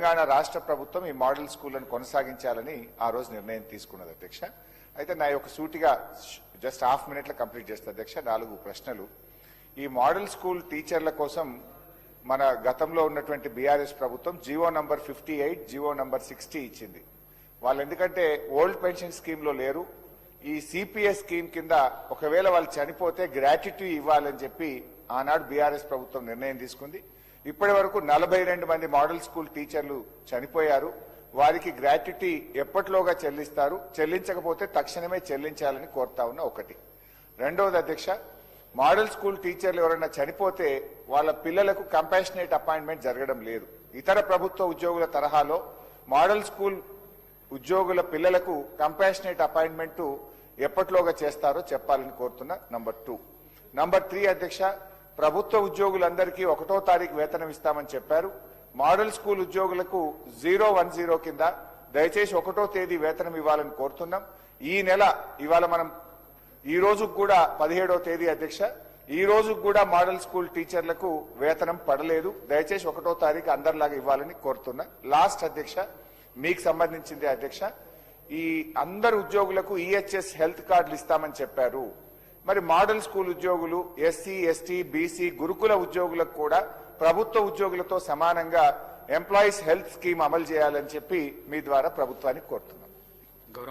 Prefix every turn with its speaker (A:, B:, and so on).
A: తెలంగాణ రాష్ట్ర ప్రభుత్వం ఈ మోడల్ స్కూళ్లను కొనసాగించాలని ఆ రోజు నిర్ణయం తీసుకున్నది అధ్యక్ష. అయితే నా యొక్క సూటిగా జస్ట్ హాఫ్ మినిట్లో కంప్లీట్ చేస్తా అధ్యక్ష. 4 ప్రశ్నలు. ఈ మోడల్ స్కూల్ టీచర్ల కోసం మన గతంలో ఉన్నటువంటి బీఆర్ఎస్ ప్రభుత్వం జీవో నంబర్ 58, జీవో నంబర్ 60 ఇచ్చింది. వాళ్ళు ఎందుకంటే ఓల్డ్ పెన్షన్ స్కీమ్ లో లేరు, ఈ సిపిఎస్ స్కీమ్ కింద ఒకవేళ వాళ్ళు చనిపోతే గ్రాట్యుటీ ఇవ్వాలని చెప్పి ఆనాడు బీఆర్ఎస్ ప్రభుత్వం నిర్ణయం తీసుకుంది. ఇప్పటి వరకు 42 మంది మోడల్ స్కూల్ టీచర్లు చనిపోయారు. వారికి గ్రాట్యుటీ ఎప్పటిలోగా చెల్లిస్తారు, చెల్లించకపోతే తక్షణమే చెల్లించాలని కోరుతా ఉన్న ఒకటి. రెండవది అధ్యక్ష, మోడల్ స్కూల్ టీచర్లు ఎవరైనా చనిపోతే వాళ్ళ పిల్లలకు కంపాషనేట్ అపాయింట్మెంట్ జరగడం లేదు. ఇతర ప్రభుత్వ ఉద్యోగుల తరహాలో మోడల్ స్కూల్ ఉద్యోగుల పిల్లలకు కంపాషనేట్ అపాయింట్మెంట్ ఎప్పటిలోగా చేస్తారో చెప్పాలని కోరుతున్నా. నంబర్ 2. నంబర్ 3 అధ్యక్ష, ప్రభుత్వ ఉద్యోగులందరికీ 1వ తారీఖు వేతనం ఇస్తామని చెప్పారు. మోడల్ స్కూల్ ఉద్యోగులకు 010 కింద దయచేసి 1వ తేదీ వేతనం ఇవ్వాలని కోరుతున్నాం. ఈ నెల ఇవాళ మనం ఈ రోజు కూడా 17వ తేదీ అధ్యక్ష, ఈ రోజు కూడా మోడల్ స్కూల్ టీచర్లకు వేతనం పడలేదు. దయచేసి 1వ తారీఖు అందరిలాగా ఇవ్వాలని కోరుతున్నా. లాస్ట్ అధ్యక్ష, మీకు సంబంధించింది అధ్యక్ష, ఈ అందరు ఉద్యోగులకు ఈహెచ్ఎస్ హెల్త్ కార్డులు ఇస్తామని చెప్పారు. మరి మోడల్ స్కూల్ ఉద్యోగులు, ఎస్సీ, ఎస్టీ, బీసీ, గురుకుల ఉద్యోగులకు కూడా ప్రభుత్వ ఉద్యోగులతో సమానంగా ఎంప్లాయీస్ హెల్త్ స్కీమ్ అమలు చేయాలని చెప్పి మీ ద్వారా ప్రభుత్వానికి కోరుతున్నాను.